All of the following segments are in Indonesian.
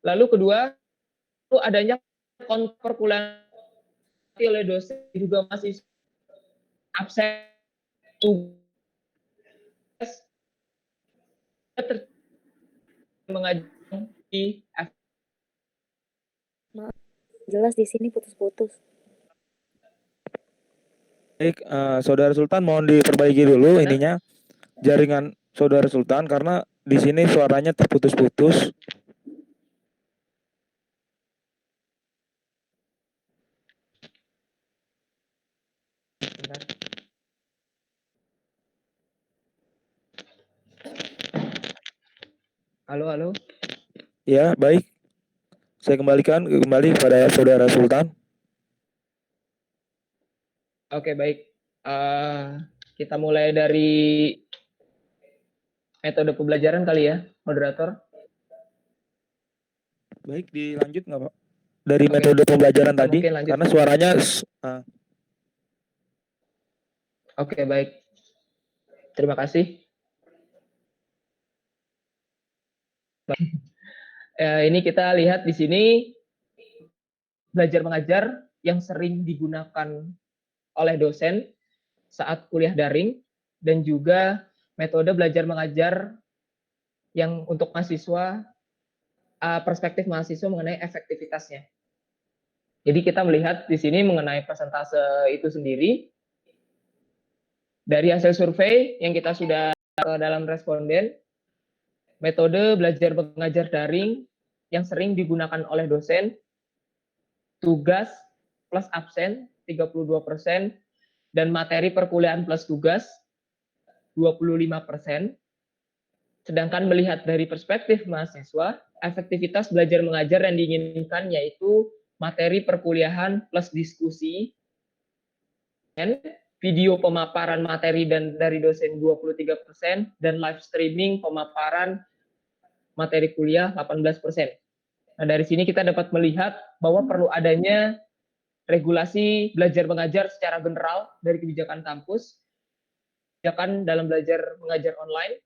Lalu kedua, itu adanya perkuliahan oleh dosen juga masih absen tugas mengajar di Maaf, jelas di sini putus-putus. Baik, Saudara Sultan mohon diperbaiki dulu ininya jaringan Saudara Sultan karena di sini suaranya terputus-putus. Halo. Ya, baik. Saya kembalikan kembali kepada Saudara Sultan. Oke, baik. Kita mulai dari metode pembelajaran kali ya, moderator. Baik, dilanjut nggak Pak? Dari metode pembelajaran tadi, karena suaranya... Oke, baik. Terima kasih. Ini kita lihat di sini belajar mengajar yang sering digunakan oleh dosen saat kuliah daring dan juga metode belajar mengajar yang untuk mahasiswa, perspektif mahasiswa mengenai efektivitasnya. Jadi kita melihat di sini mengenai persentase itu sendiri dari hasil survei yang kita sudah dalam responden, metode belajar mengajar daring yang sering digunakan oleh dosen, tugas plus absen 32%, dan materi perkuliahan plus tugas 25%. Sedangkan melihat dari perspektif mahasiswa, efektivitas belajar mengajar yang diinginkan yaitu materi perkuliahan plus diskusi, video pemaparan materi dan dari dosen 23%, dan live streaming pemaparan materi kuliah 18%. Nah, dari sini kita dapat melihat bahwa perlu adanya regulasi belajar mengajar secara general dari kebijakan kampus, kebijakan dalam belajar mengajar online,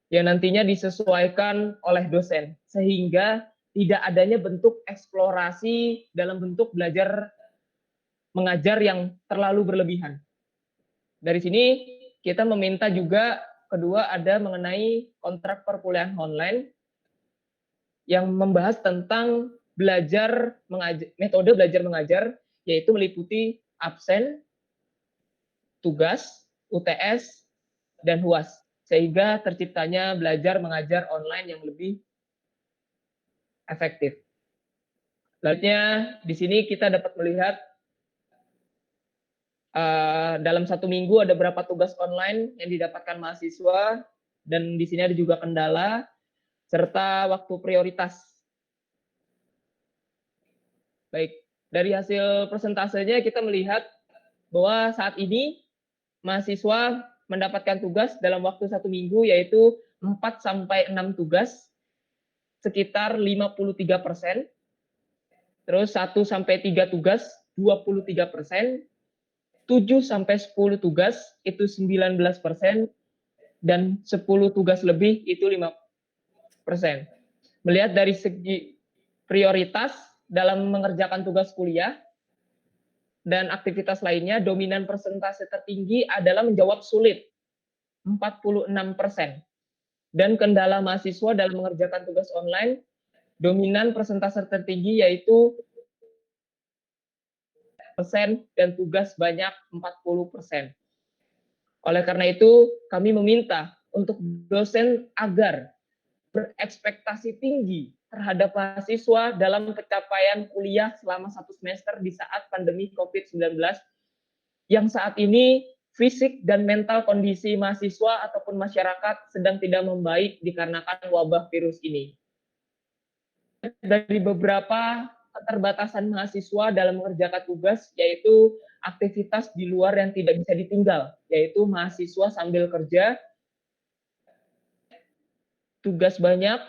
yang nantinya disesuaikan oleh dosen, sehingga tidak adanya bentuk eksplorasi dalam bentuk belajar mengajar yang terlalu berlebihan. Dari sini kita meminta juga kedua ada mengenai kontrak perkuliahan online yang membahas tentang belajar mengajar, metode belajar mengajar, yaitu meliputi absen, tugas, UTS, dan UAS, sehingga terciptanya belajar mengajar online yang lebih efektif. Selanjutnya di sini kita dapat melihat dalam satu minggu ada berapa tugas online yang didapatkan mahasiswa, dan di sini ada juga kendala serta waktu prioritas. Baik, dari hasil persentasenya kita melihat bahwa saat ini mahasiswa mendapatkan tugas dalam waktu 1 minggu yaitu 4-6 tugas, sekitar 53%. Terus 1-3 tugas 23%, 7-10 tugas itu 19%, dan 10 tugas lebih itu 5%. Melihat dari segi prioritas dalam mengerjakan tugas kuliah dan aktivitas lainnya, dominan persentase tertinggi adalah menjawab sulit, 46%. Dan kendala mahasiswa dalam mengerjakan tugas online, dominan persentase tertinggi yaitu persen dan tugas banyak 40%. Oleh karena itu, kami meminta untuk dosen agar berekspektasi tinggi terhadap mahasiswa dalam pencapaian kuliah selama 1 semester di saat pandemi COVID-19, yang saat ini fisik dan mental kondisi mahasiswa ataupun masyarakat sedang tidak membaik dikarenakan wabah virus ini. Dari beberapa keterbatasan mahasiswa dalam mengerjakan tugas, yaitu aktivitas di luar yang tidak bisa ditinggal, yaitu mahasiswa sambil kerja, tugas banyak,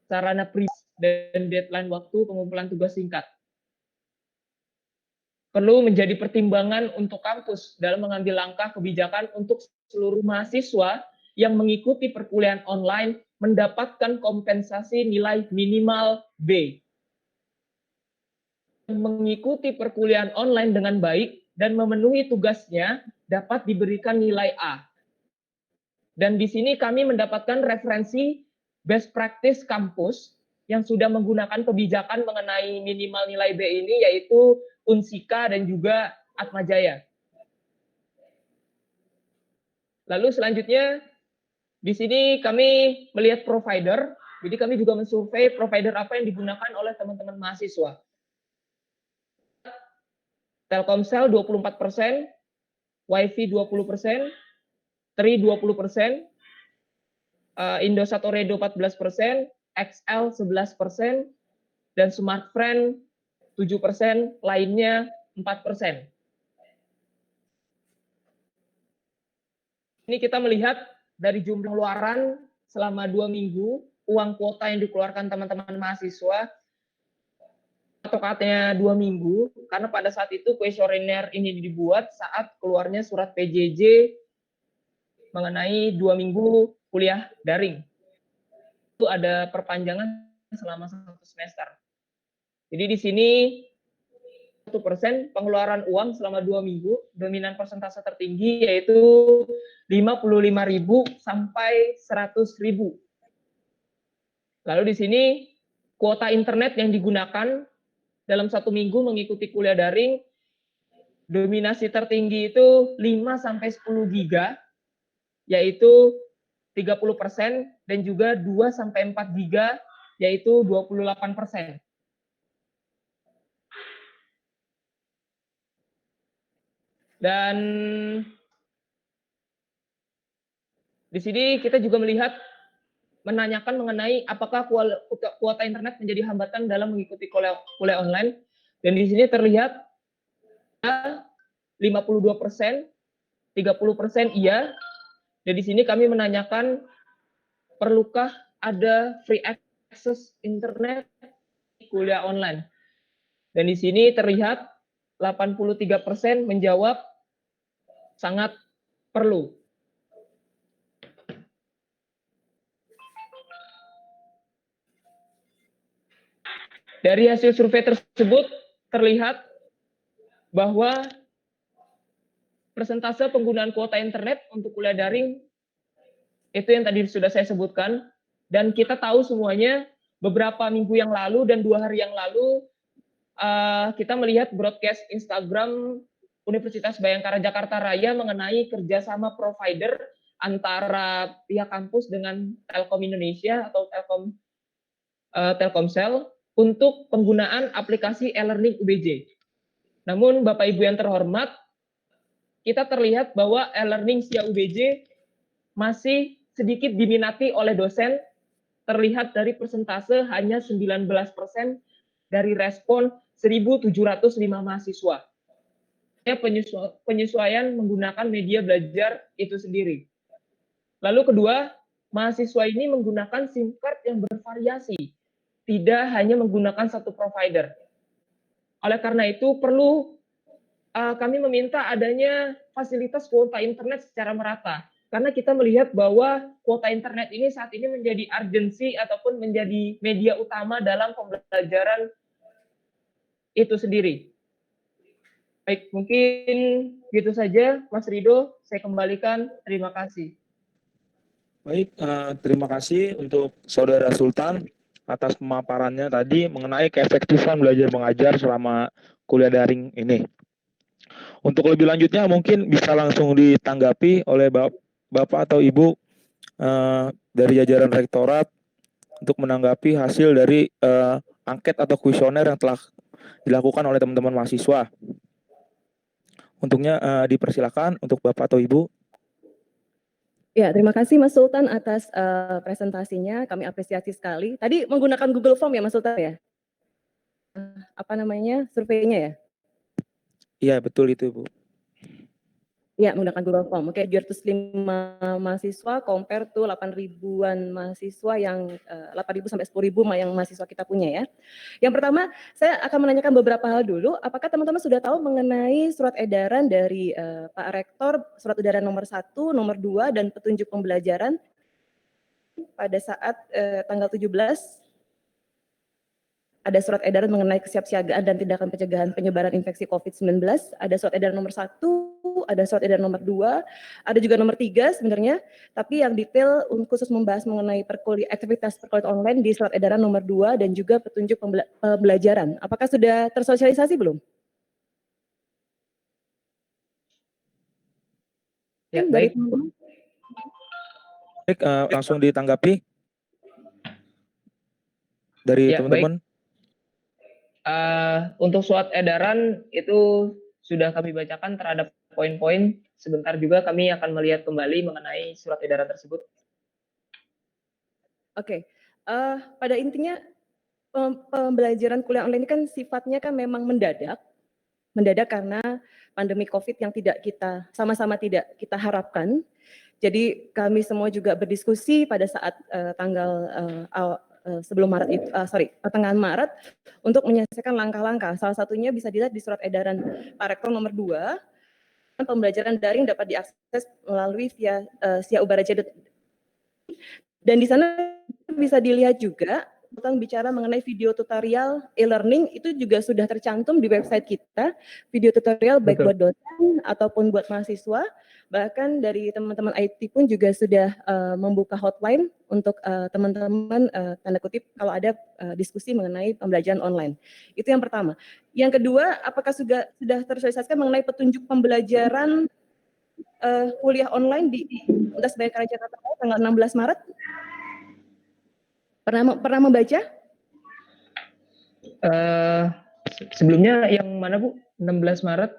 sarana pribadi, dan deadline waktu pengumpulan tugas singkat. Perlu menjadi pertimbangan untuk kampus dalam mengambil langkah kebijakan untuk seluruh mahasiswa yang mengikuti perkuliahan online mendapatkan kompensasi nilai minimal B. Mengikuti perkuliahan online dengan baik dan memenuhi tugasnya dapat diberikan nilai A. Dan di sini kami mendapatkan referensi best practice kampus yang sudah menggunakan kebijakan mengenai minimal nilai B ini, yaitu Unsika dan juga Atmajaya. Lalu selanjutnya, di sini kami melihat provider, jadi kami juga mensurvei provider apa yang digunakan oleh teman-teman mahasiswa. Telkomsel 24%, WiFi 20%, Tri 20%, Indosat Ooredoo 14%, XL 11%, dan Smartfren 7%, lainnya 4%. Ini kita melihat dari jumlah pengeluaran selama 2 minggu, uang kuota yang dikeluarkan teman-teman mahasiswa, tokatnya 2 minggu, karena pada saat itu kuesioner ini dibuat saat keluarnya surat PJJ mengenai 2 minggu kuliah daring. Itu ada perpanjangan selama 1 semester. Jadi di sini 1% pengeluaran uang selama 2 minggu, dominan persentase tertinggi yaitu 55.000 sampai 100.000. Lalu di sini kuota internet yang digunakan dalam 1 minggu mengikuti kuliah daring, dominasi tertinggi itu 5 sampai 10 giga, yaitu 30%, dan juga 2 sampai 4 giga, yaitu 28%. Dan di sini kita juga menanyakan mengenai apakah kuota internet menjadi hambatan dalam mengikuti kuliah online. Dan di sini terlihat 52%, 30% iya. Dan di sini kami menanyakan, perlukah ada free access internet di kuliah online? Dan di sini terlihat 83% menjawab sangat perlu. Dari hasil survei tersebut terlihat bahwa persentase penggunaan kuota internet untuk kuliah daring itu yang tadi sudah saya sebutkan, dan kita tahu semuanya beberapa minggu yang lalu dan 2 hari yang lalu kita melihat broadcast Instagram Universitas Bhayangkara Jakarta Raya mengenai kerjasama provider antara pihak kampus dengan Telkom Indonesia atau Telkomsel untuk penggunaan aplikasi e-learning UBJ. Namun Bapak Ibu yang terhormat, kita terlihat bahwa e-learning via UBJ masih sedikit diminati oleh dosen, terlihat dari persentase hanya 19% dari respon 1.705 mahasiswa. Penyesuaian menggunakan media belajar itu sendiri. Lalu kedua, mahasiswa ini menggunakan SIM card yang bervariasi, tidak hanya menggunakan satu provider. Oleh karena itu perlu kami meminta adanya fasilitas kuota internet secara merata. Karena kita melihat bahwa kuota internet ini saat ini menjadi urgensi ataupun menjadi media utama dalam pembelajaran itu sendiri. Baik, mungkin gitu saja Mas Rido, saya kembalikan. Terima kasih. Baik, terima kasih untuk Saudara Sultan atas pemaparannya tadi mengenai keefektifan belajar mengajar selama kuliah daring ini. Untuk lebih lanjutnya mungkin bisa langsung ditanggapi oleh Bapak atau Ibu dari jajaran rektorat untuk menanggapi hasil dari angket atau kuesioner yang telah dilakukan oleh teman-teman mahasiswa. Untuknya dipersilakan untuk Bapak atau Ibu. Ya, terima kasih Mas Sultan atas presentasinya. Kami apresiasi sekali. Tadi menggunakan Google Form ya Mas Sultan ya? Apa namanya? Surveinya ya? Iya, betul itu, Bu. Ya, menggunakan Google Form. Oke, 205 mahasiswa compare to 8.000-an mahasiswa yang 8.000 sampai 10.000 yang mahasiswa kita punya ya. Yang pertama, saya akan menanyakan beberapa hal dulu. Apakah teman-teman sudah tahu mengenai surat edaran dari Pak Rektor, surat edaran nomor 1, nomor 2, dan petunjuk pembelajaran pada saat tanggal 17 ada surat edaran mengenai kesiapsiagaan dan tindakan pencegahan penyebaran infeksi COVID-19, ada surat edaran nomor 1, ada surat edaran nomor 2, ada juga nomor 3 sebenarnya, tapi yang detail khusus membahas mengenai aktivitas perkuliahan online di surat edaran nomor 2 dan juga petunjuk pembelajaran. Apakah sudah tersosialisasi belum? Ya, Dari baik. teman-teman? Baik, langsung ditanggapi dari Ya, teman-teman. Untuk surat edaran itu sudah kami bacakan terhadap poin-poin. Sebentar juga kami akan melihat kembali mengenai surat edaran tersebut. Oke, pada intinya pembelajaran kuliah online ini kan sifatnya kan memang mendadak karena pandemi COVID yang sama-sama tidak kita harapkan. Jadi kami semua juga berdiskusi pada saat sebelum Maret itu, pertengahan Maret untuk menyelesaikan langkah-langkah. Salah satunya bisa dilihat di surat edaran Pak Rektor nomor 2, pembelajaran daring dapat diakses melalui via siaubaraja. Dan di sana bisa dilihat juga tentang bicara mengenai video tutorial e-learning itu juga sudah tercantum di website kita, video tutorial baik buat dosen ataupun buat mahasiswa, bahkan dari teman-teman IT pun juga sudah membuka hotline untuk teman-teman tanda kutip kalau ada diskusi mengenai pembelajaran online. Itu yang pertama. Yang kedua, apakah sudah tersosialisasikan mengenai petunjuk pembelajaran kuliah online di Universitas Bhayakarya Jakarta tanggal 16 Maret? Pernah membaca? Sebelumnya yang mana Bu? 16 Maret?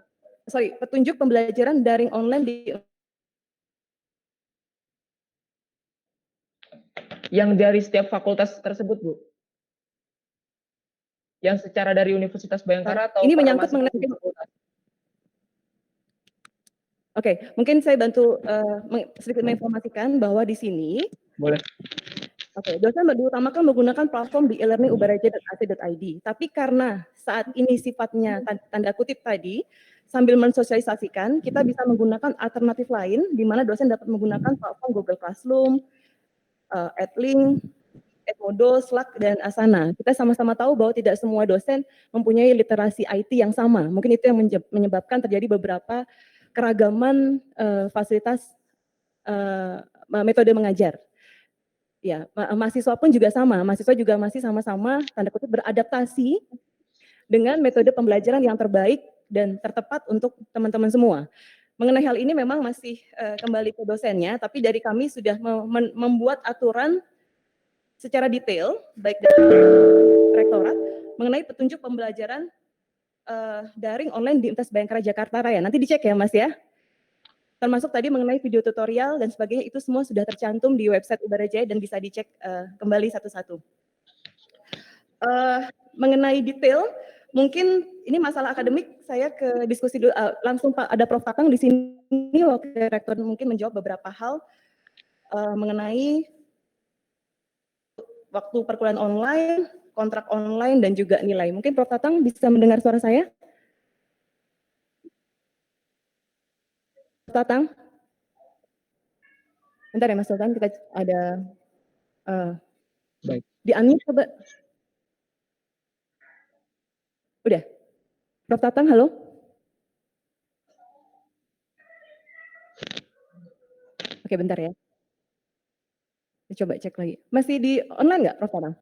Sorry, petunjuk pembelajaran daring online di Yang dari setiap fakultas tersebut Bu? Yang secara dari Universitas Bhayangkara atau ini menyangkut mengenai fakultas? Oke, mungkin saya bantu sedikit menginformasikan bahwa di sini Boleh. Oke, dosen diutamakan menggunakan platform di e-learning ubaraja.ac.id. Tapi karena saat ini sifatnya tanda kutip tadi, sambil mensosialisasikan, kita bisa menggunakan alternatif lain, di mana dosen dapat menggunakan platform Google Classroom, Edlink, Edmodo, Slack, dan Asana. Kita sama-sama tahu bahwa tidak semua dosen mempunyai literasi IT yang sama. Mungkin itu yang menyebabkan terjadi beberapa keragaman fasilitas metode mengajar. Ya, mahasiswa pun juga sama. Mahasiswa juga masih sama-sama tanda kutip beradaptasi dengan metode pembelajaran yang terbaik dan tertepat untuk teman-teman semua. Mengenai hal ini memang masih kembali ke dosennya, tapi dari kami sudah membuat aturan secara detail, baik dari rektorat, mengenai petunjuk pembelajaran daring online di Universitas Bhayangkara Jakarta Raya. Nanti dicek ya Mas ya. Termasuk tadi mengenai video tutorial dan sebagainya, itu semua sudah tercantum di website Ubarajaya dan bisa dicek kembali satu-satu. Mengenai detail, mungkin ini masalah akademik, saya ke diskusi dulu, langsung Pak, ada Prof. Tatang di sini, Wakil Rektor mungkin menjawab beberapa hal mengenai waktu perkuliahan online, kontrak online, dan juga nilai. Mungkin Prof. Tatang bisa mendengar suara saya? Prof. Tatang? Bentar ya Mas Sultan, kita ada Baik. di-unmute coba. Udah. Prof. Tatang, halo? Oke, bentar ya. Coba cek lagi. Masih di online nggak, Prof. Tatang?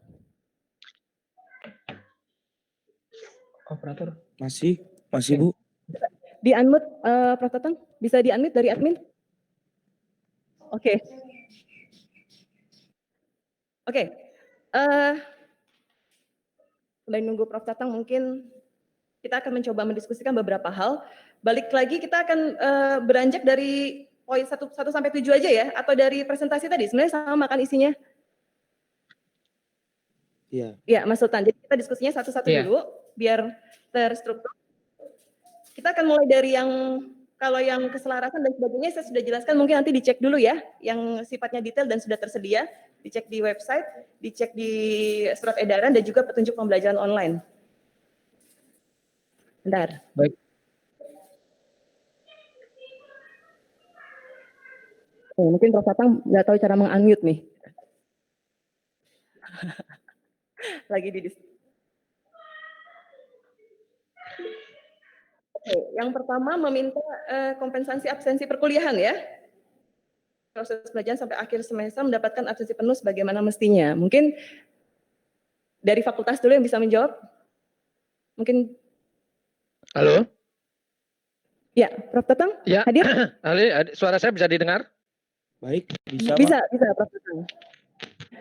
Operator. Masih Bu. Di-unmute, Prof. Tatang? Bisa di-unmute dari admin? Oke. Oke. Selain nunggu Prof. Tatang, mungkin kita akan mencoba mendiskusikan beberapa hal. Balik lagi, kita akan beranjak dari poin 1 sampai 7 aja ya, atau dari presentasi tadi. Sebenarnya sama kan isinya? Iya. Iya, Mas Sultan. Jadi kita diskusinya satu-satu dulu, biar terstruktur. Kita akan mulai dari yang, kalau yang keselarasan dan sebagainya saya sudah jelaskan, mungkin nanti dicek dulu ya, yang sifatnya detail dan sudah tersedia, dicek di website, dicek di surat edaran, dan juga petunjuk pembelajaran online. Bentar. Baik. Mungkin Prof. Tatang nggak tahu cara meng-unmute nih. lagi di Oke, yang pertama meminta kompensasi absensi perkuliahan ya. Proses pelajaran sampai akhir semester mendapatkan absensi penuh sebagaimana mestinya. Mungkin dari fakultas dulu yang bisa menjawab. Mungkin Halo? ya, Prof. Tatang Ya, hadir? suara saya bisa didengar? Baik, bisa, Pak. Bisa, Prof. Tatang.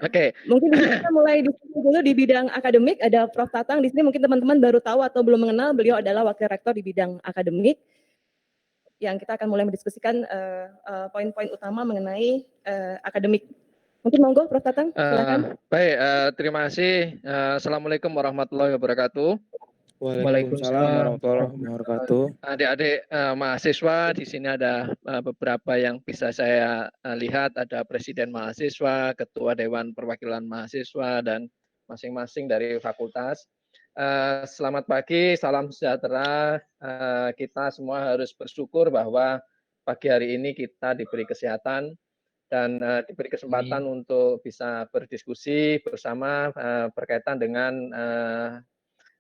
Oke, Mungkin di sini kita mulai diskusi dulu di bidang akademik. Ada Prof. Tatang di sini, mungkin teman-teman baru tahu atau belum mengenal, beliau adalah wakil rektor di bidang akademik. Yang kita akan mulai mendiskusikan poin-poin utama mengenai akademik. Mungkin monggo Prof. Tatang, silakan. baik, terima kasih. Assalamualaikum warahmatullahi wabarakatuh. Waalaikumsalam warahmatullahi wabarakatuh. Adik-adik mahasiswa, di sini ada beberapa yang bisa saya lihat, ada Presiden Mahasiswa, Ketua Dewan Perwakilan Mahasiswa, dan masing-masing dari fakultas. Selamat pagi, salam sejahtera. Kita semua harus bersyukur bahwa pagi hari ini kita diberi kesehatan dan diberi kesempatan untuk bisa berdiskusi bersama berkaitan dengan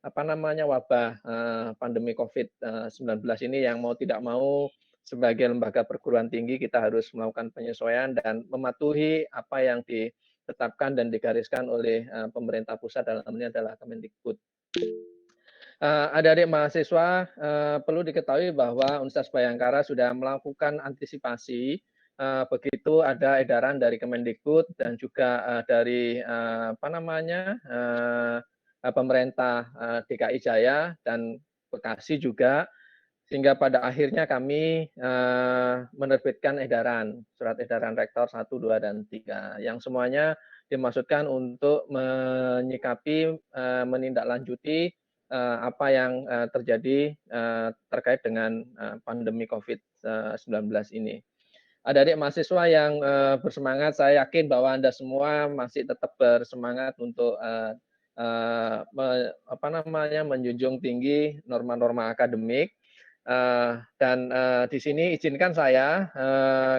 wabah pandemi COVID-19 ini yang mau tidak mau sebagai lembaga perguruan tinggi kita harus melakukan penyesuaian dan mematuhi apa yang ditetapkan dan digariskan oleh pemerintah pusat, dalam ini adalah Kemendikbud. Adik-adik mahasiswa, perlu diketahui bahwa Universitas Bhayangkara sudah melakukan antisipasi begitu ada edaran dari Kemendikbud dan juga dari pemerintah DKI Jaya dan Bekasi juga, sehingga pada akhirnya kami menerbitkan surat edaran rektor 1, 2, dan 3 yang semuanya dimaksudkan untuk menyikapi, menindaklanjuti apa yang terjadi terkait dengan pandemi COVID-19 ini. Adik-adik mahasiswa yang bersemangat, saya yakin bahwa Anda semua masih tetap bersemangat untuk menjunjung tinggi norma-norma akademik. Dan di sini izinkan saya,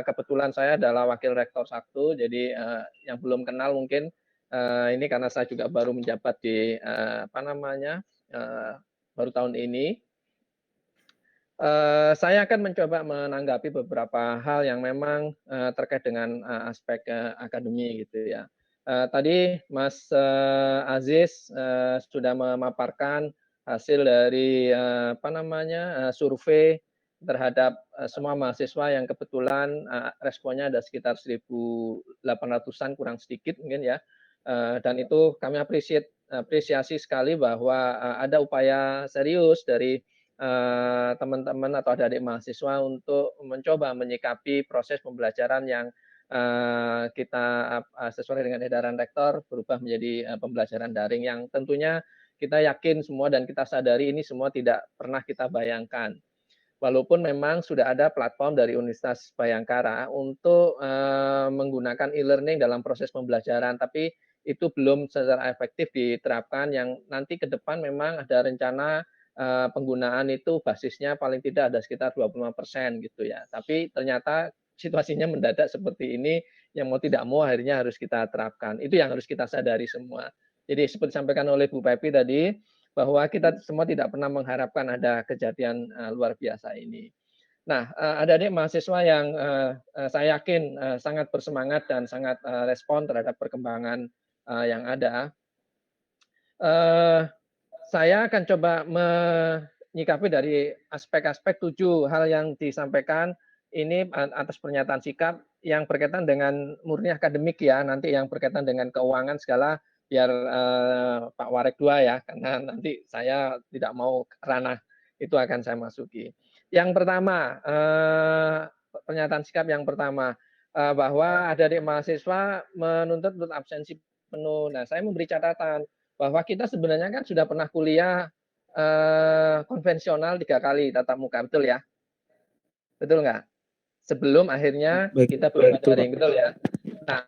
kebetulan saya adalah Wakil Rektor 1, jadi yang belum kenal mungkin ini karena saya juga baru menjabat di baru tahun ini. Saya akan mencoba menanggapi beberapa hal yang memang terkait dengan aspek akademi gitu ya. Tadi Mas Aziz sudah memaparkan hasil dari survei terhadap semua mahasiswa yang kebetulan responnya ada sekitar 1.800-an kurang sedikit mungkin ya. Dan itu kami apresiasi sekali bahwa ada upaya serius dari teman-teman atau adik-adik mahasiswa untuk mencoba menyikapi proses pembelajaran yang kita sesuai dengan edaran rektor berubah menjadi pembelajaran daring yang tentunya kita yakin semua dan kita sadari ini semua tidak pernah kita bayangkan. Walaupun memang sudah ada platform dari Universitas Bhayangkara untuk menggunakan e-learning dalam proses pembelajaran, tapi itu belum secara efektif diterapkan, yang nanti ke depan memang ada rencana penggunaan itu basisnya paling tidak ada sekitar 25% gitu ya. Tapi ternyata situasinya mendadak seperti ini, yang mau tidak mau akhirnya harus kita terapkan. Itu yang harus kita sadari semua. Jadi seperti disampaikan oleh Bu Pepi tadi, bahwa kita semua tidak pernah mengharapkan ada kejadian luar biasa ini. Nah, adik-adik mahasiswa yang saya yakin sangat bersemangat dan sangat respon terhadap perkembangan yang ada. Saya akan coba menyikapi dari aspek-aspek 7 hal yang disampaikan ini atas pernyataan sikap yang berkaitan dengan murni akademik ya, nanti yang berkaitan dengan keuangan segala biar Pak Warek 2 ya, karena nanti saya tidak mau ranah itu akan saya masuki. Yang pertama, pernyataan sikap yang pertama, bahwa adik-adik mahasiswa menuntut untuk absensi penuh. Nah, saya memberi catatan bahwa kita sebenarnya kan sudah pernah kuliah konvensional 3 kali tatap muka, betul ya? Betul nggak? Sebelum akhirnya kita berubah daring, betul ya? Nah,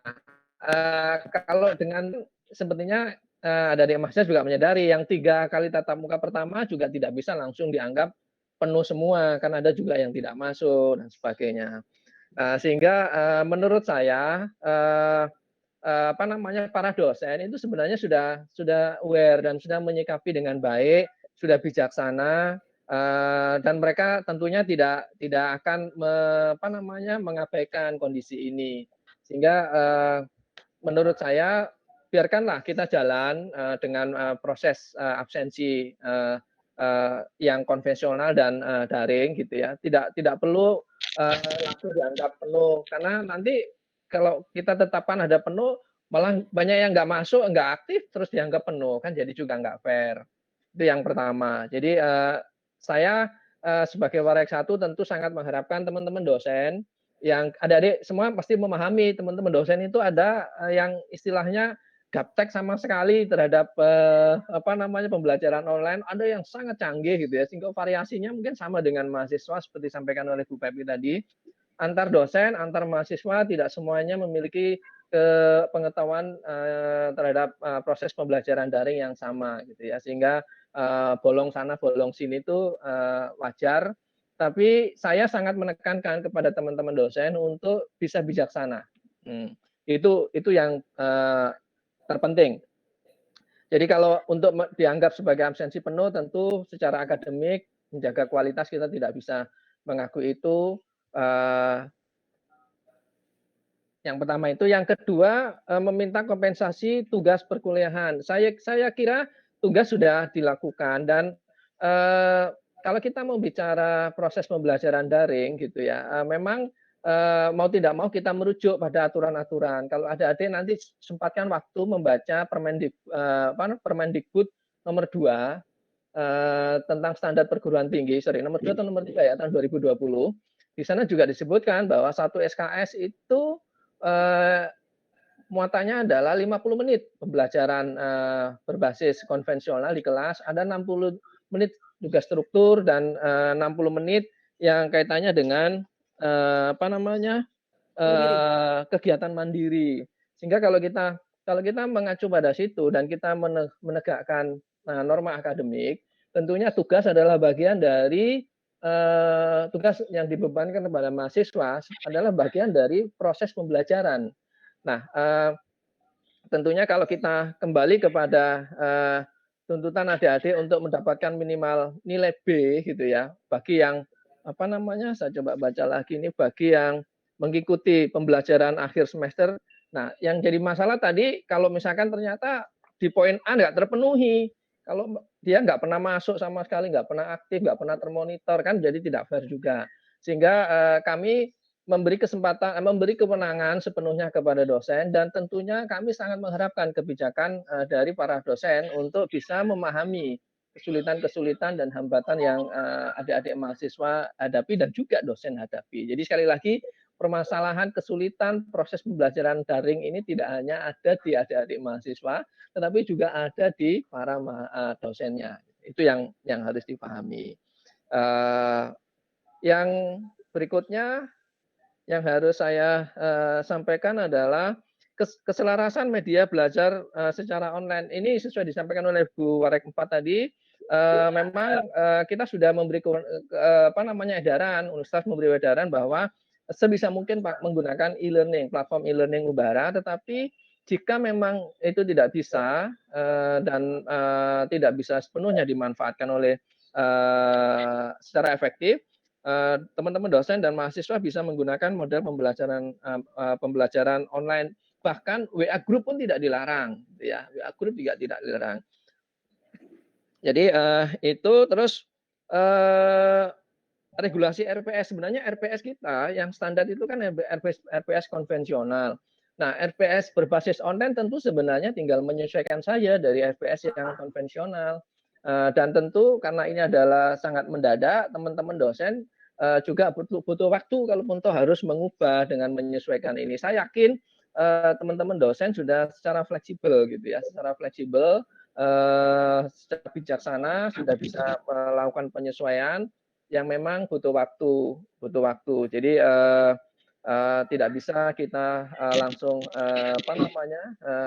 kalau dengan sepertinya adik-adik mahasiswa juga menyadari yang 3 kali tatap muka pertama juga tidak bisa langsung dianggap penuh semua, kan ada juga yang tidak masuk dan sebagainya. Sehingga menurut saya apa namanya, para dosen itu sebenarnya sudah aware dan sudah menyikapi dengan baik, sudah bijaksana, dan mereka tentunya tidak akan apa namanya, mengabaikan kondisi ini. Sehingga, menurut saya biarkanlah kita jalan, dengan, proses, absensi, yang konvensional dan, daring gitu ya. Tidak perlu, langsung dianggap penuh, karena nanti kalau kita tetapkan ada penuh, malah banyak yang nggak masuk, nggak aktif, terus dianggap penuh, kan jadi juga nggak fair. Itu yang pertama. Jadi, saya, sebagai Warek 1 tentu sangat mengharapkan teman-teman dosen yang adik-adik semua pasti memahami teman-teman dosen itu ada, yang istilahnya gaptek sama sekali terhadap, apa namanya, pembelajaran online, ada yang sangat canggih gitu ya, sehingga variasinya mungkin sama dengan mahasiswa seperti disampaikan oleh Bu Pepi tadi. Antar dosen, antar mahasiswa tidak semuanya memiliki, pengetahuan, terhadap, proses pembelajaran daring yang sama gitu ya. Sehingga, bolong sana bolong sini itu, wajar, tapi saya sangat menekankan kepada teman-teman dosen untuk bisa bijaksana. Itu yang, terpenting. Jadi kalau untuk dianggap sebagai absensi penuh tentu secara akademik, menjaga kualitas kita tidak bisa mengakui itu, yang pertama itu. Yang kedua, meminta kompensasi tugas perkuliahan. Saya kira tugas sudah dilakukan dan, kalau kita mau bicara proses pembelajaran daring gitu ya, memang, mau tidak mau kita merujuk pada aturan-aturan. Kalau adik-adik nanti sempatkan waktu membaca Permendikbud nomor 2, tentang standar perguruan tinggi, nomor 2 atau nomor 3 ya, tahun 2020. Di sana juga disebutkan bahwa satu SKS itu, eee, muatannya adalah 50 menit pembelajaran, berbasis konvensional di kelas, ada 60 menit tugas struktur dan, 60 menit yang kaitannya dengan, apa namanya, Mandiri. kegiatan mandiri. Sehingga kalau kita mengacu pada situ dan kita menegakkan, norma akademik, tentunya tugas adalah bagian dari, tugas yang dibebankan kepada mahasiswa adalah bagian dari proses pembelajaran. Nah, tentunya kalau kita kembali kepada, tuntutan adik-adik untuk mendapatkan minimal nilai B gitu ya, bagi yang, apa namanya, saya coba baca lagi ini, bagi yang mengikuti pembelajaran akhir semester. Nah, yang jadi masalah tadi kalau misalkan ternyata di poin A nggak terpenuhi, kalau dia nggak pernah masuk sama sekali, nggak pernah aktif, nggak pernah termonitor, kan jadi tidak fair juga. Sehingga, kami memberi kewenangan sepenuhnya kepada dosen dan tentunya kami sangat mengharapkan kebijakan, dari para dosen untuk bisa memahami kesulitan-kesulitan dan hambatan yang, adik-adik mahasiswa hadapi dan juga dosen hadapi. Jadi sekali lagi, permasalahan kesulitan proses pembelajaran daring ini tidak hanya ada di adik-adik mahasiswa, tetapi juga ada di para dosennya. Itu yang harus dipahami. Yang berikutnya yang harus saya, sampaikan adalah keselarasan media belajar, secara online. Ini sesuai disampaikan oleh Bu Warek 4 tadi, memang, kita sudah memberi apa namanya, edaran, Unstaf memberi edaran bahwa sebisa mungkin Pak menggunakan e-learning, platform e-learning Ubara, tetapi jika memang itu tidak bisa, dan, tidak bisa sepenuhnya dimanfaatkan oleh, secara efektif, teman-teman dosen dan mahasiswa bisa menggunakan model pembelajaran online, bahkan WA group pun tidak dilarang, gitu ya, WA group juga tidak dilarang. Jadi, itu terus, regulasi RPS, sebenarnya RPS kita yang standar itu kan RPS konvensional. Nah, RPS berbasis online tentu sebenarnya tinggal menyesuaikan saja dari RPS yang konvensional, dan tentu karena ini adalah sangat mendadak, teman-teman dosen, juga butuh waktu kalaupun toh harus mengubah dengan menyesuaikan ini. Saya yakin, teman-teman dosen sudah secara fleksibel gitu ya, secara fleksibel, secara bijaksana sudah bisa melakukan penyesuaian yang memang butuh waktu, butuh waktu. Jadi, tidak bisa kita, langsung, apa namanya,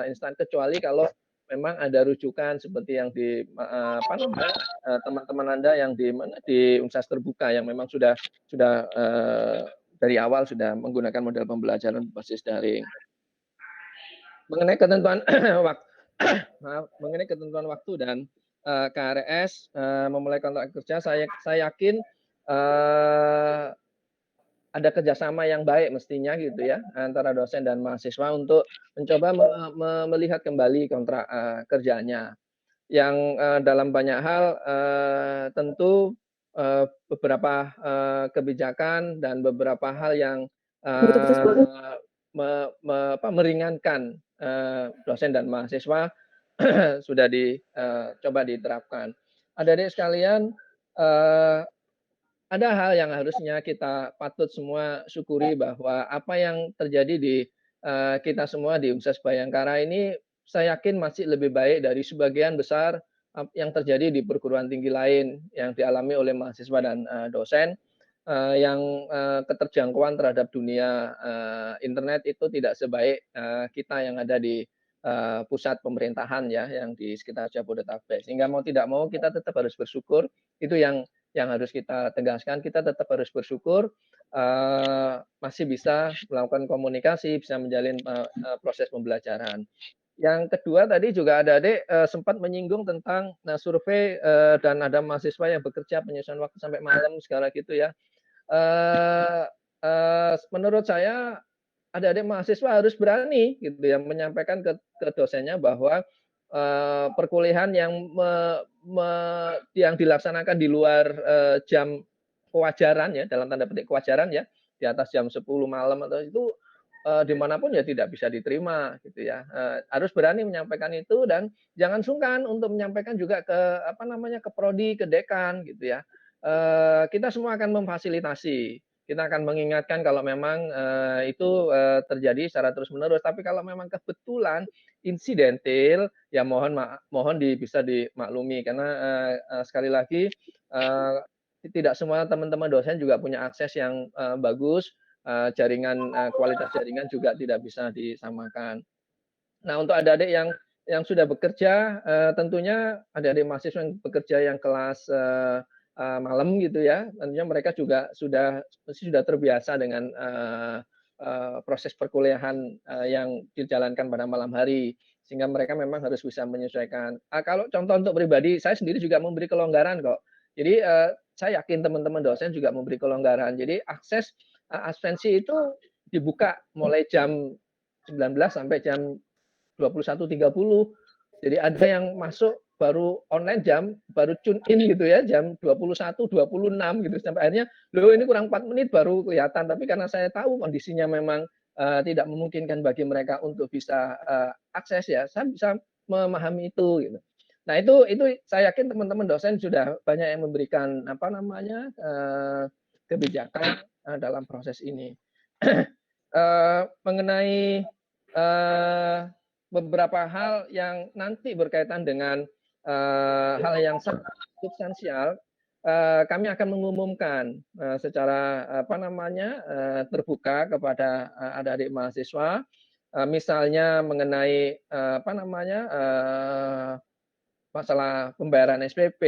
instan, kecuali kalau memang ada rujukan seperti yang apa namanya, teman-teman Anda yang di mana, di Universitas Terbuka yang memang sudah, dari awal sudah menggunakan model pembelajaran berbasis daring. mengenai ketentuan waktu, mengenai ketentuan waktu dan KRS memulai kontrak kerja, saya yakin ada kerjasama yang baik mestinya gitu ya antara dosen dan mahasiswa untuk mencoba melihat kembali kontrak kerjanya. Yang dalam banyak hal tentu beberapa kebijakan dan beberapa hal yang Putus-putus, Bu. meringankan dosen dan mahasiswa sudah dicoba diterapkan. Adik-adik sekalian, ada hal yang harusnya kita patut semua syukuri bahwa apa yang terjadi di kita semua di Universitas Bhayangkara ini saya yakin masih lebih baik dari sebagian besar yang terjadi di perguruan tinggi lain yang dialami oleh mahasiswa dan dosen yang keterjangkauan terhadap dunia internet itu tidak sebaik kita yang ada di pusat pemerintahan ya yang di sekitar Jabodetabek. Sehingga mau tidak mau kita tetap harus bersyukur, itu yang harus kita tegaskan, kita tetap harus bersyukur masih bisa melakukan komunikasi, bisa menjalin proses pembelajaran. Yang kedua tadi juga ada adik sempat menyinggung tentang survei dan ada mahasiswa yang bekerja penyusuan waktu sampai malam segala gitu ya. Menurut saya adik-adik mahasiswa harus berani gitu ya menyampaikan ke dosennya bahwa perkuliahan yang dilaksanakan di luar jam kewajaran ya, dalam tanda petik kewajaran ya, di atas jam 10 malam atau itu dimanapun ya tidak bisa diterima gitu ya. Harus berani menyampaikan itu dan jangan sungkan untuk menyampaikan juga ke ke prodi, ke dekan gitu ya. Kita semua akan memfasilitasi. Kita akan mengingatkan kalau memang itu terjadi secara terus-menerus. Tapi kalau memang kebetulan insidentil, ya mohon bisa dimaklumi karena sekali lagi tidak semua teman-teman dosen juga punya akses yang bagus. Kualitas jaringan juga tidak bisa disamakan. Nah, untuk adik-adik yang sudah bekerja, tentunya adik-adik mahasiswa yang bekerja yang kelas malam gitu ya, tentunya mereka juga sudah terbiasa dengan proses perkuliahan yang dijalankan pada malam hari, sehingga mereka memang harus bisa menyesuaikan. Kalau contoh untuk pribadi, saya sendiri juga memberi kelonggaran kok. Jadi saya yakin teman-teman dosen juga memberi kelonggaran. Jadi akses absensi itu dibuka mulai jam 19 sampai jam 21.30. Jadi ada yang masuk baru online baru tune in gitu ya, jam 21.26 gitu. Sampai akhirnya, loh ini kurang 4 menit baru kelihatan. Tapi karena saya tahu kondisinya memang tidak memungkinkan bagi mereka untuk bisa akses ya, saya bisa memahami itu gitu. Nah itu saya yakin teman-teman dosen sudah banyak yang memberikan kebijakan dalam proses ini. Mengenai beberapa hal yang nanti berkaitan dengan hal yang sangat substansial, kami akan mengumumkan secara terbuka kepada adik-adik mahasiswa, misalnya mengenai masalah pembayaran SPP,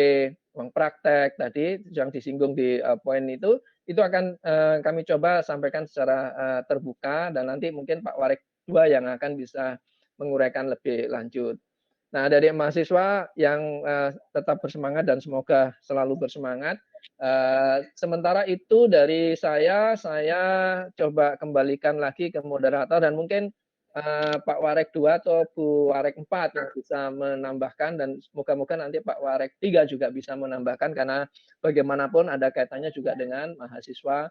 uang praktek tadi yang disinggung di poin itu akan kami coba sampaikan secara terbuka dan nanti mungkin Pak Warik II yang akan bisa menguraikan lebih lanjut. Nah, dari mahasiswa yang tetap bersemangat dan semoga selalu bersemangat. Sementara itu dari saya coba kembalikan lagi ke moderator dan mungkin Pak Warek II atau Bu Warek IV yang bisa menambahkan dan semoga-moga nanti Pak Warek III juga bisa menambahkan karena bagaimanapun ada kaitannya juga dengan mahasiswa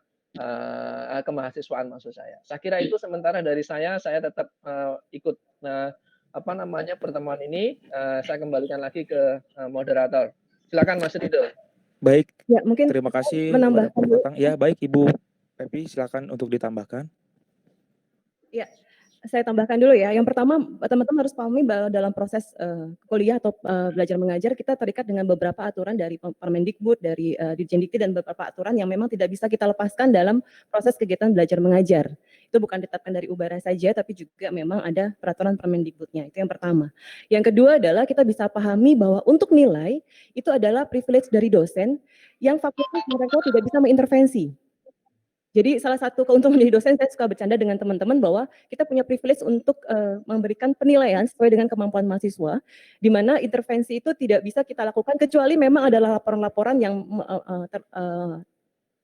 kemahasiswaan maksud saya. Saya kira itu sementara dari saya tetap ikut pertemuan ini. Saya kembalikan lagi ke moderator. Silakan Mas Rido. Baik, Ya, mungkin terima kasih menambahkan kepada Pak Tatang. Ya, baik Ibu Pepi, silakan untuk ditambahkan. Ya, saya tambahkan dulu ya. Yang pertama, teman-teman harus pahami bahwa dalam proses kuliah atau belajar mengajar kita terikat dengan beberapa aturan dari Permendikbud, dari Dirjendikti dan beberapa aturan yang memang tidak bisa kita lepaskan dalam proses kegiatan belajar mengajar. Itu bukan ditetapkan dari Ubara saja, tapi juga memang ada peraturan Permendikbudnya. Itu yang pertama. Yang kedua adalah kita bisa pahami bahwa untuk nilai itu adalah privilege dari dosen yang fakultas mereka tidak bisa mengintervensi. Jadi salah satu keuntungan menjadi dosen, saya suka bercanda dengan teman-teman bahwa kita punya privilege untuk memberikan penilaian sesuai dengan kemampuan mahasiswa, di mana intervensi itu tidak bisa kita lakukan kecuali memang adalah laporan-laporan yang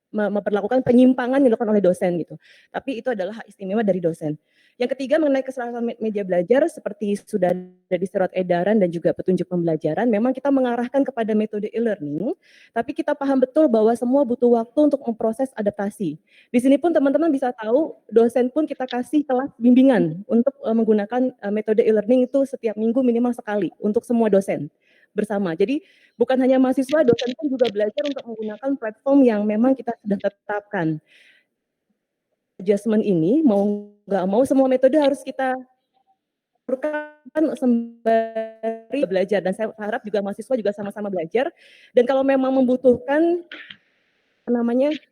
memperlakukan penyimpangan yang dilakukan oleh dosen gitu. Tapi itu adalah hak istimewa dari dosen. Yang ketiga mengenai keselamatan media belajar seperti sudah ada di surat edaran dan juga petunjuk pembelajaran, memang kita mengarahkan kepada metode e-learning, tapi kita paham betul bahwa semua butuh waktu untuk memproses adaptasi. Di sini pun teman-teman bisa tahu, dosen pun kita kasih kelas bimbingan untuk menggunakan metode e-learning itu setiap minggu minimal sekali untuk semua dosen bersama. Jadi bukan hanya mahasiswa, dosen pun juga belajar untuk menggunakan platform yang memang kita sudah tetapkan. Adjustment ini mau nggak mau semua metode harus kita lakukan sembari belajar, dan saya harap juga mahasiswa juga sama-sama belajar, dan kalau memang membutuhkan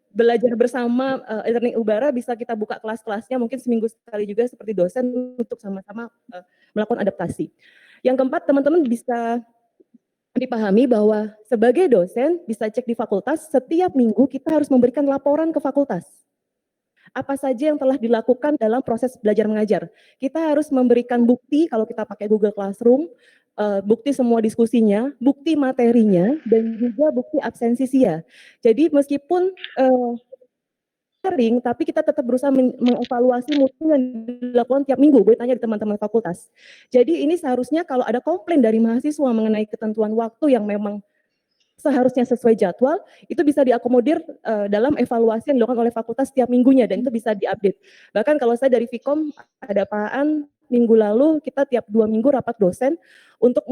belajar bersama e-learning Ubara, bisa kita buka kelas-kelasnya mungkin seminggu sekali juga seperti dosen untuk sama-sama melakukan adaptasi. Yang keempat, teman-teman bisa dipahami bahwa sebagai dosen bisa cek di fakultas, setiap minggu kita harus memberikan laporan ke fakultas. Apa saja yang telah dilakukan dalam proses belajar mengajar. Kita harus memberikan bukti kalau kita pakai Google Classroom, bukti semua diskusinya, bukti materinya, dan juga bukti absensi sia. Jadi meskipun sering, tapi kita tetap berusaha mengevaluasi mutu yang dilakukan tiap minggu. Gue tanya di teman-teman fakultas. Jadi ini seharusnya kalau ada komplain dari mahasiswa mengenai ketentuan waktu yang memang seharusnya sesuai jadwal, itu bisa diakomodir dalam evaluasi yang dilakukan oleh fakultas setiap minggunya, dan itu bisa diupdate. Bahkan kalau saya dari Vkom, ada apaan minggu lalu kita tiap 2 minggu rapat dosen untuk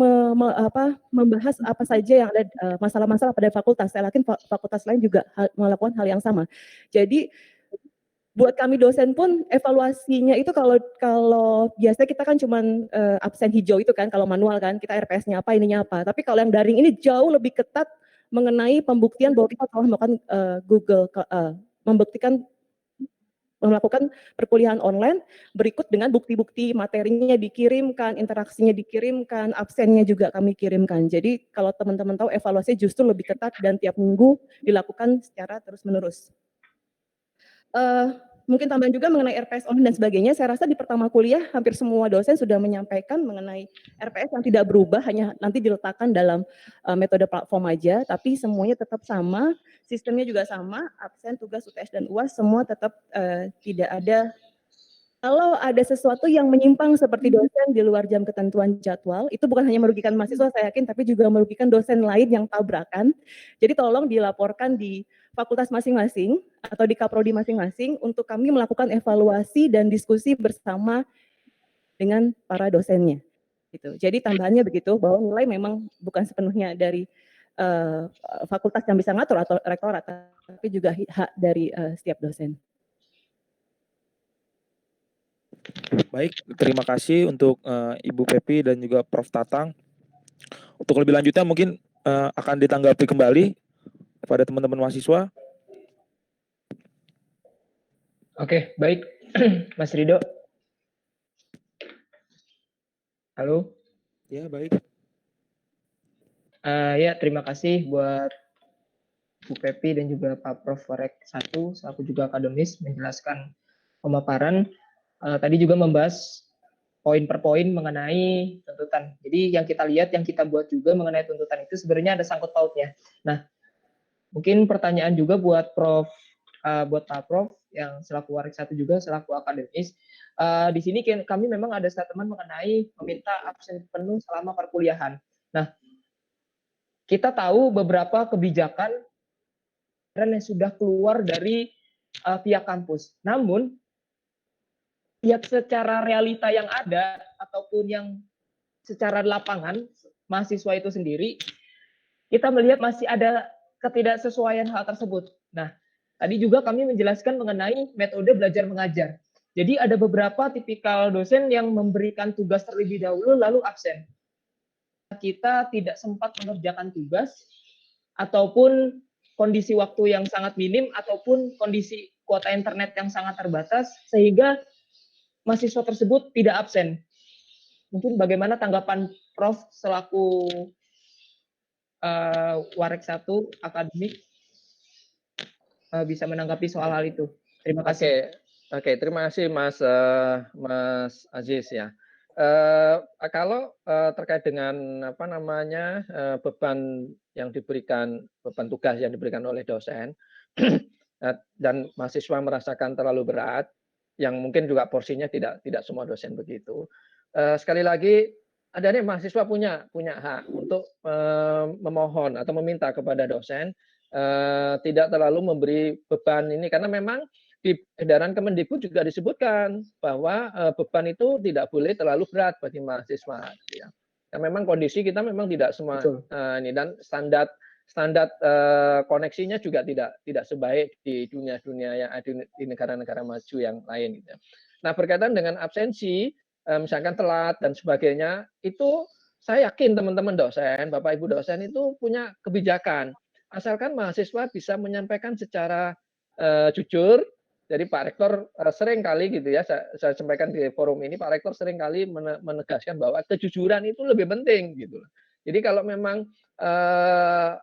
membahas apa saja yang ada masalah-masalah pada fakultas. Saya yakin fakultas lain juga melakukan hal yang sama. Jadi buat kami dosen pun evaluasinya itu kalau biasanya kita kan cuman absen hijau itu kan, kalau manual kan kita RPS-nya apa, ininya apa. Tapi kalau yang daring ini jauh lebih ketat mengenai pembuktian bahwa kita telah melakukan membuktikan melakukan perkuliahan online berikut dengan bukti-bukti materinya dikirimkan, interaksinya dikirimkan, absennya juga kami kirimkan. Jadi kalau teman-teman tahu evaluasi justru lebih ketat dan tiap minggu dilakukan secara terus-menerus. Mungkin tambahan juga mengenai RPS online dan sebagainya, saya rasa di pertama kuliah hampir semua dosen sudah menyampaikan mengenai RPS yang tidak berubah, hanya nanti diletakkan dalam metode platform aja, tapi semuanya tetap sama, sistemnya juga sama, absen, tugas, UTS, dan UAS, semua tetap tidak ada. Kalau ada sesuatu yang menyimpang seperti dosen di luar jam ketentuan jadwal, itu bukan hanya merugikan mahasiswa saya yakin, tapi juga merugikan dosen lain yang tabrakan. Jadi tolong dilaporkan di fakultas masing-masing atau di kaprodi masing-masing untuk kami melakukan evaluasi dan diskusi bersama dengan para dosennya. Gitu. Jadi tambahannya begitu, bahwa nilai memang bukan sepenuhnya dari fakultas yang bisa ngatur atau rektorat, tapi juga hak dari setiap dosen. Baik, terima kasih untuk Ibu Pepi dan juga Prof. Tatang. Untuk lebih lanjutnya mungkin akan ditanggapi kembali kepada teman-teman mahasiswa. Oke, baik. Mas Rido. Halo. Ya, baik. Ya, terima kasih buat Bu Pepi dan juga Pak Prof. Warek 1, selaku juga akademis menjelaskan pemaparan. Tadi juga membahas poin per poin mengenai tuntutan. Jadi yang kita lihat, yang kita buat juga mengenai tuntutan itu sebenarnya ada sangkut pautnya. Nah, mungkin pertanyaan juga buat buat Pak Prof yang selaku Warek 1 juga selaku akademis. Di sini kami memang ada statement mengenai meminta absen penuh selama perkuliahan. Nah, kita tahu beberapa kebijakan yang sudah keluar dari pihak kampus. Namun lihat secara realita yang ada ataupun yang secara lapangan mahasiswa itu sendiri, kita melihat masih ada ketidaksesuaian hal tersebut. Nah, tadi juga kami menjelaskan mengenai metode belajar mengajar. Jadi ada beberapa tipikal dosen yang memberikan tugas terlebih dahulu lalu absen. Kita tidak sempat mengerjakan tugas ataupun kondisi waktu yang sangat minim ataupun kondisi kuota internet yang sangat terbatas sehingga mahasiswa tersebut tidak absen. Mungkin bagaimana tanggapan Prof selaku Warek 1 akademik bisa menanggapi soal hal itu? Terima kasih. Oke, terima kasih Mas Aziz ya. Kalau terkait dengan apa namanya beban tugas yang diberikan oleh dosen dan mahasiswa merasakan terlalu berat, yang mungkin juga porsinya tidak semua dosen begitu. Sekali lagi, adanya mahasiswa punya hak untuk memohon atau meminta kepada dosen tidak terlalu memberi beban ini, karena memang di edaran Kemendikbud juga disebutkan bahwa beban itu tidak boleh terlalu berat bagi mahasiswa, gitu ya. Dan memang kondisi kita memang tidak semua Betul. ini, dan standar koneksinya juga tidak sebaik di dunia yang ada di negara-negara maju yang lain, gitu. Nah, berkaitan dengan absensi, misalkan telat dan sebagainya, itu saya yakin teman-teman dosen, Bapak Ibu dosen itu punya kebijakan, asalkan mahasiswa bisa menyampaikan secara jujur. Jadi Pak Rektor sering kali gitu ya, saya sampaikan di forum ini, Pak Rektor sering kali menegaskan bahwa kejujuran itu lebih penting gitu. Jadi kalau memang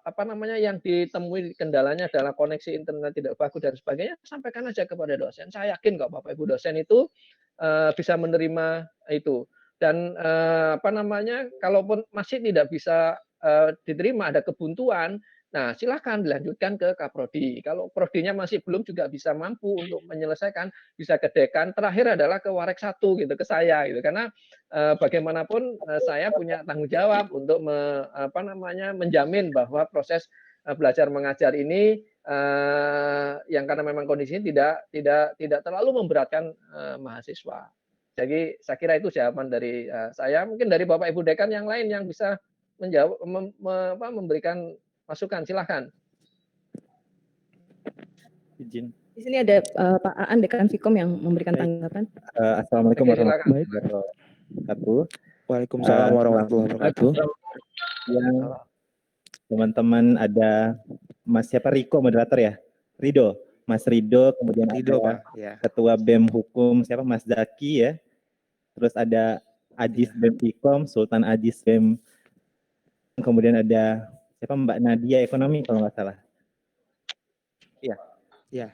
apa namanya yang ditemui kendalanya adalah koneksi internet tidak bagus dan sebagainya, sampaikan aja kepada dosen. Saya yakin kok Bapak Ibu dosen itu bisa menerima itu. Dan apa namanya, kalaupun masih tidak bisa diterima, ada kebuntuan, nah silakan dilanjutkan ke Kaprodi. Kalau prodinya masih belum juga bisa mampu untuk menyelesaikan, bisa ke dekan. Terakhir adalah ke Warek 1 gitu, ke saya gitu. Karena bagaimanapun saya punya tanggung jawab untuk menjamin bahwa proses belajar mengajar ini yang karena memang kondisinya tidak terlalu memberatkan mahasiswa. Jadi saya kira itu jawaban dari saya. Mungkin dari Bapak Ibu Dekan yang lain yang bisa menjawab, memberikan masukan, silahkan. Izin. Di sini ada Pak Aan Dekan Fikom yang memberikan Baik. tanggapan. Assalamualaikum Oke, silakan. warahmatullahi wabarakatuh. Waalaikumsalam warahmatullahi wabarakatuh. Yang teman-teman ada Mas siapa, Riko moderator ya? Rido, Mas Rido, kemudian Rido, ada Pak. Ya. Ketua BEM Hukum siapa, Mas Zaki ya. Terus ada Ajis BEM Fikom, Sultan Ajis BEM. Kemudian ada siapa, Mbak Nadia Ekonomi kalau nggak salah. Iya. Ya.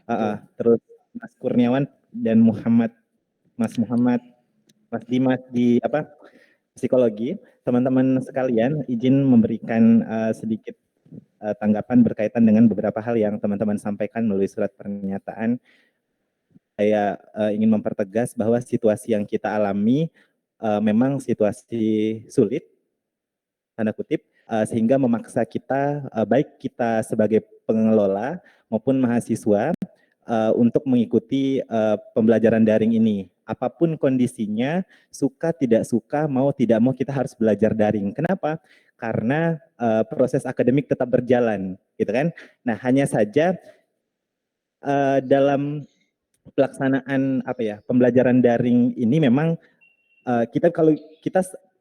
Terus Mas Kurniawan dan Mas Muhammad, Mas Dimas di psikologi. Teman-teman sekalian, izin memberikan sedikit tanggapan berkaitan dengan beberapa hal yang teman-teman sampaikan melalui surat pernyataan. Saya ingin mempertegas bahwa situasi yang kita alami memang situasi sulit, tanda kutip, sehingga memaksa kita, baik kita sebagai pengelola maupun mahasiswa, untuk mengikuti pembelajaran daring ini. Apapun kondisinya, suka tidak suka, mau tidak mau kita harus belajar daring. Kenapa? Karena proses akademik tetap berjalan, gitu kan? Nah, hanya saja dalam pelaksanaan pembelajaran daring ini memang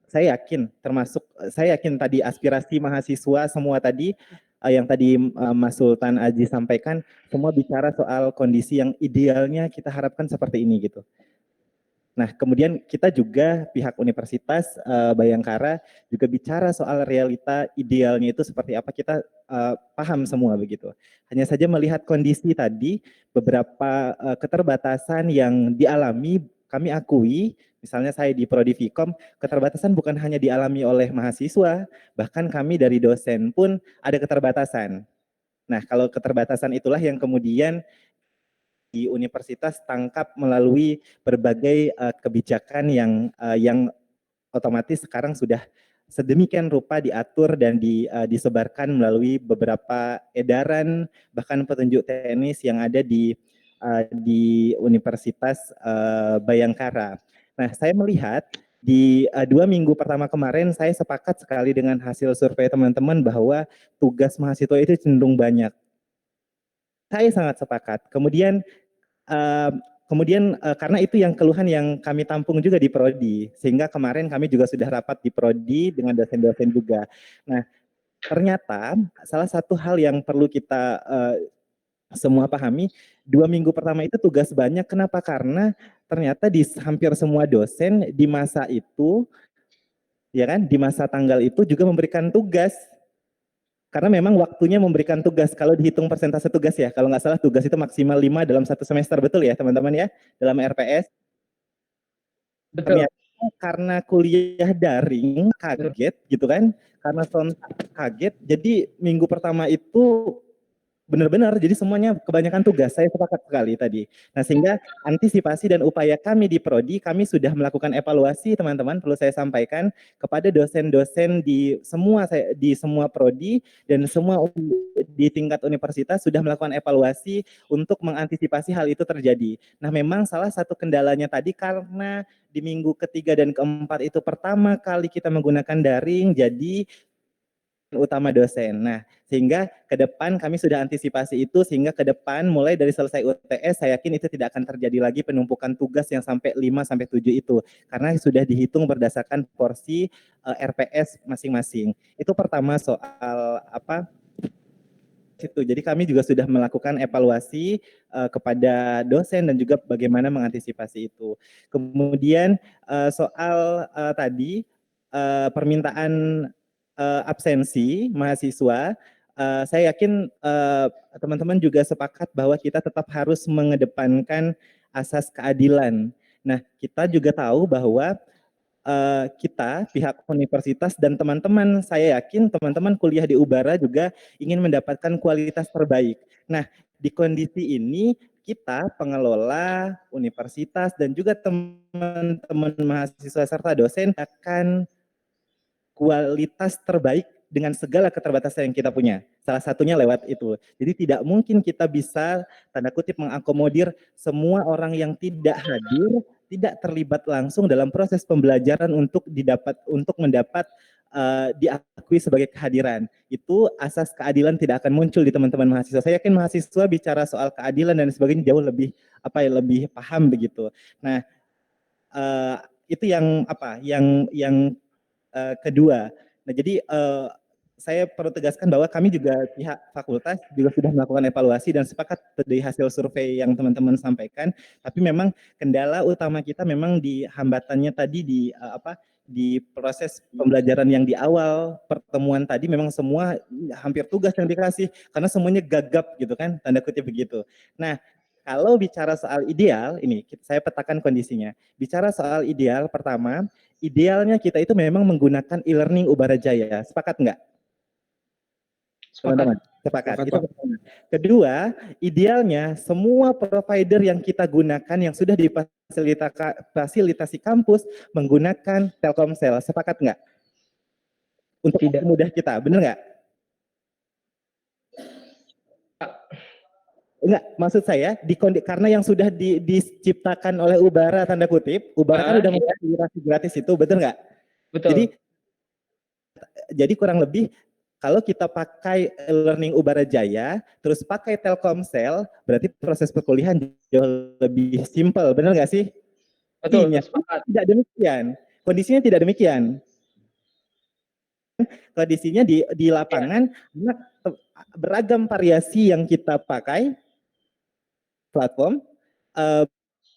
saya yakin tadi aspirasi mahasiswa semua tadi yang tadi Mas Sultan Aji sampaikan, semua bicara soal kondisi yang idealnya kita harapkan seperti ini gitu. Nah, kemudian kita juga pihak Universitas Bayangkara juga bicara soal realita idealnya itu seperti apa, kita paham semua begitu. Hanya saja melihat kondisi tadi, beberapa keterbatasan yang dialami, kami akui, misalnya saya di Prodi Fikom, keterbatasan bukan hanya dialami oleh mahasiswa, bahkan kami dari dosen pun ada keterbatasan. Nah, kalau keterbatasan itulah yang kemudian di universitas tangkap melalui berbagai kebijakan yang otomatis sekarang sudah sedemikian rupa diatur dan disebarkan melalui beberapa edaran, bahkan petunjuk teknis yang ada di Universitas Bayangkara. Nah, saya melihat di 2 minggu pertama kemarin saya sepakat sekali dengan hasil survei teman-teman bahwa tugas mahasiswa itu cenderung banyak. Saya sangat sepakat. Kemudian karena itu yang keluhan yang kami tampung juga di Prodi, sehingga kemarin kami juga sudah rapat di Prodi dengan dosen-dosen juga. Nah, ternyata salah satu hal yang perlu kita semua pahami, 2 minggu pertama itu tugas banyak. Kenapa? Karena ternyata di hampir semua dosen di masa itu, ya kan, di masa tanggal itu juga memberikan tugas karena memang waktunya memberikan tugas. Kalau dihitung persentase tugas ya, kalau nggak salah tugas itu maksimal 5 dalam 1 semester, betul ya teman-teman ya, dalam RPS. Betul. Karena kuliah daring kaget gitu kan, karena sontak kaget, jadi minggu pertama itu benar-benar jadi semuanya kebanyakan tugas. Saya sepakat sekali tadi. Nah, sehingga antisipasi dan upaya kami di prodi, kami sudah melakukan evaluasi teman-teman, perlu saya sampaikan kepada dosen-dosen di semua prodi dan semua di tingkat universitas sudah melakukan evaluasi untuk mengantisipasi hal itu terjadi. Nah, memang salah satu kendalanya tadi karena di minggu ketiga dan keempat itu pertama kali kita menggunakan daring, jadi utama dosen. Nah, sehingga ke depan kami sudah antisipasi itu, sehingga ke depan mulai dari selesai UTS saya yakin itu tidak akan terjadi lagi penumpukan tugas yang sampai 5 sampai 7 itu, karena sudah dihitung berdasarkan porsi RPS masing-masing. Itu pertama soal apa? Itu. Jadi kami juga sudah melakukan evaluasi kepada dosen dan juga bagaimana mengantisipasi itu. Kemudian soal tadi permintaan absensi mahasiswa, saya yakin teman-teman juga sepakat bahwa kita tetap harus mengedepankan asas keadilan. Nah, kita juga tahu bahwa kita, pihak universitas dan teman-teman, saya yakin teman-teman kuliah di Ubara juga ingin mendapatkan kualitas terbaik. Nah, di kondisi ini kita pengelola universitas dan juga teman-teman mahasiswa serta dosen akan kualitas terbaik dengan segala keterbatasan yang kita punya. Salah satunya lewat itu. Jadi tidak mungkin kita bisa tanda kutip mengakomodir semua orang yang tidak hadir, tidak terlibat langsung dalam proses pembelajaran untuk mendapat diakui sebagai kehadiran. Itu asas keadilan tidak akan muncul di teman-teman mahasiswa. Saya yakin mahasiswa bicara soal keadilan dan sebagainya jauh lebih lebih paham begitu. Nah, itu yang kedua. Nah, jadi saya perlu tegaskan bahwa kami juga pihak fakultas juga sudah melakukan evaluasi dan sepakat dari hasil survei yang teman-teman sampaikan. Tapi memang kendala utama kita memang di hambatannya tadi di proses pembelajaran yang di awal pertemuan tadi, memang semua hampir tugas yang dikasih karena semuanya gagap gitu kan, tanda kutip begitu. Nah, kalau bicara soal ideal, ini saya petakan kondisinya. Bicara soal ideal, pertama, idealnya kita itu memang menggunakan e-learning Ubara Jaya. Sepakat nggak? Teman-teman, sepakat. Itu pertama. Kedua, idealnya semua provider yang kita gunakan yang sudah difasilitasi kampus menggunakan Telkomsel. Sepakat nggak? Untuk mudah kita, benar nggak? Enggak, maksud saya karena yang sudah diciptakan oleh Ubara tanda kutip, Ubara kan udah memfasilitasi gratis itu, betul nggak? Betul. Jadi kurang lebih kalau kita pakai learning Ubara Jaya, terus pakai Telkomsel, berarti proses perkuliahan jauh lebih simpel, benar nggak sih? Betul. Tidak demikian. Kondisinya tidak demikian. Kondisinya di lapangan beragam variasi yang kita pakai platform,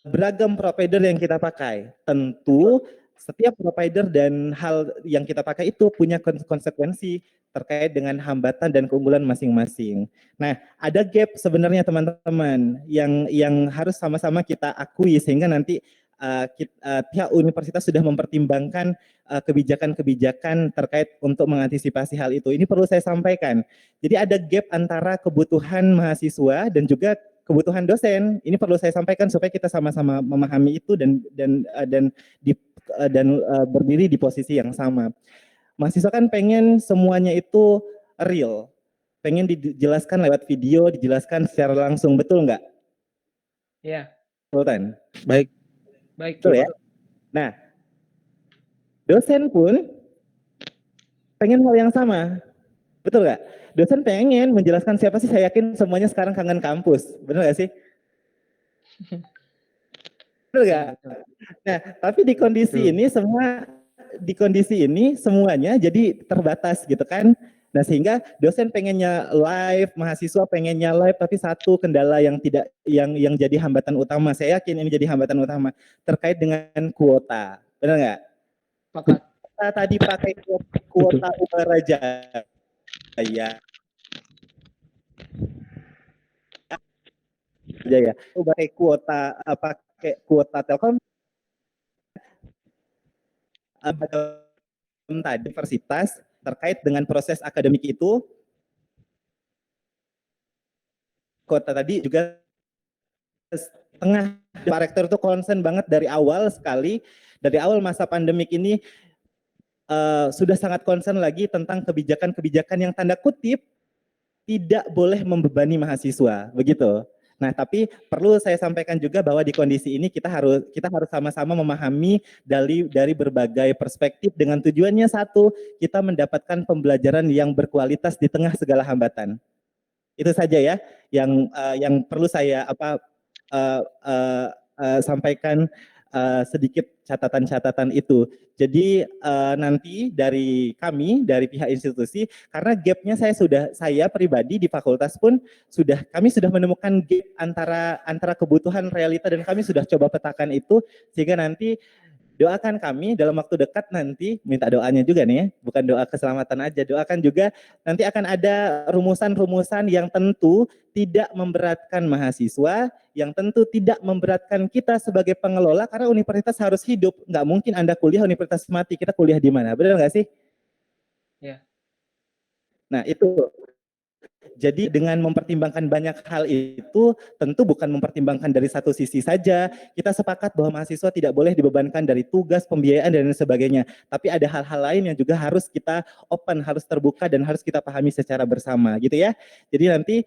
beragam provider yang kita pakai. Tentu setiap provider dan hal yang kita pakai itu punya konsekuensi terkait dengan hambatan dan keunggulan masing-masing. Nah, ada gap sebenarnya teman-teman yang harus sama-sama kita akui sehingga nanti pihak universitas sudah mempertimbangkan kebijakan-kebijakan terkait untuk mengantisipasi hal itu. Ini perlu saya sampaikan. Jadi ada gap antara kebutuhan mahasiswa dan juga kebutuhan dosen. Ini perlu saya sampaikan supaya kita sama-sama memahami itu dan berdiri di posisi yang sama. Mahasiswa kan pengen semuanya itu real, pengen dijelaskan lewat video, dijelaskan secara langsung, betul nggak? Iya. Sultan. Baik. Betul ya. Nah, dosen pun pengen hal yang sama, betul nggak? Dosen pengen menjelaskan siapa sih, saya yakin semuanya sekarang kangen kampus, benar nggak sih? Betul nggak? Nah, tapi di kondisi ini semuanya jadi terbatas gitu kan. Nah, sehingga dosen pengennya live, mahasiswa pengennya live, tapi satu kendala yang jadi hambatan utama, saya yakin ini jadi hambatan utama terkait dengan kuota, benar nggak? Kita tadi pakai kuota Ubara Jaya ya. Pakai kuota Telkom tadi universitas terkait dengan proses akademik itu, kuota tadi juga setengah. Pak Rektor itu concern banget dari awal sekali, dari awal masa pandemik ini sudah sangat concern lagi tentang kebijakan-kebijakan yang tanda kutip tidak boleh membebani mahasiswa, begitu. Nah, tapi perlu saya sampaikan juga bahwa di kondisi ini kita harus sama-sama memahami dari berbagai perspektif dengan tujuannya satu, kita mendapatkan pembelajaran yang berkualitas di tengah segala hambatan. Itu saja ya yang perlu saya sampaikan sedikit catatan-catatan itu. Jadi nanti dari kami, dari pihak institusi, karena gapnya saya pribadi di fakultas pun kami sudah menemukan gap antara kebutuhan realita dan kami sudah coba petakan itu, sehingga nanti doakan kami dalam waktu dekat nanti, minta doanya juga nih ya, bukan doa keselamatan aja, doakan juga nanti akan ada rumusan-rumusan yang tentu tidak memberatkan mahasiswa, yang tentu tidak memberatkan kita sebagai pengelola, karena universitas harus hidup, nggak mungkin Anda kuliah universitas mati, kita kuliah di mana, benar nggak sih? Ya. Nah itu. Jadi dengan mempertimbangkan banyak hal itu, tentu bukan mempertimbangkan dari satu sisi saja. Kita sepakat bahwa mahasiswa tidak boleh dibebankan dari tugas, pembiayaan, dan sebagainya. Tapi ada hal-hal lain yang juga harus kita open, harus terbuka, dan harus kita pahami secara bersama, gitu ya. Jadi nanti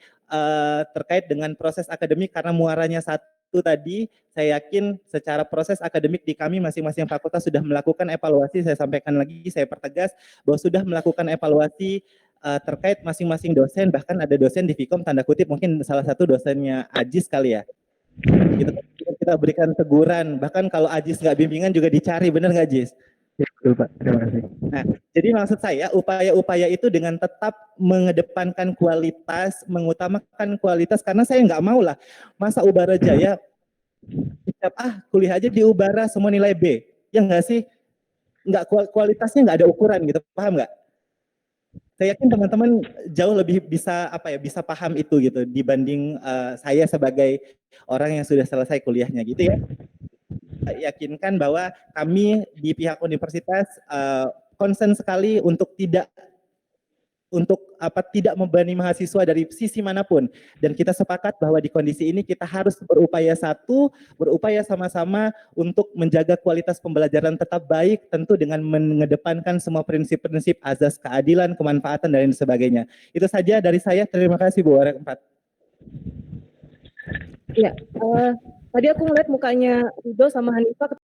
terkait dengan proses akademik, karena muaranya satu tadi, saya yakin secara proses akademik di kami masing-masing fakultas sudah melakukan evaluasi. Saya sampaikan lagi, saya pertegas bahwa sudah melakukan evaluasi terkait masing-masing dosen, bahkan ada dosen di Vkom tanda kutip mungkin salah satu dosennya Ajis kali ya. Kita berikan teguran, bahkan kalau Ajis nggak bimbingan juga dicari, benar nggak Ajis? Ya, betul Pak, terima kasih. Nah, jadi maksud saya upaya-upaya itu dengan tetap mengedepankan kualitas, mengutamakan kualitas, karena saya nggak mau lah masa Ubara Jaya kuliah aja di Ubara semua nilai B, ya nggak sih? Nggak, kualitasnya nggak ada ukuran gitu, paham nggak? Saya yakin teman-teman jauh lebih bisa bisa paham itu gitu dibanding saya sebagai orang yang sudah selesai kuliahnya gitu ya. Yakinkan bahwa kami di pihak universitas concern sekali untuk tidak membebani mahasiswa dari sisi manapun, dan kita sepakat bahwa di kondisi ini kita harus berupaya sama-sama untuk menjaga kualitas pembelajaran tetap baik, tentu dengan mengedepankan semua prinsip-prinsip azas keadilan, kemanfaatan, dan sebagainya. Itu saja dari saya, terima kasih Bu Warek 4. Ya, tadi aku ngeliat mukanya Rido sama Hanifah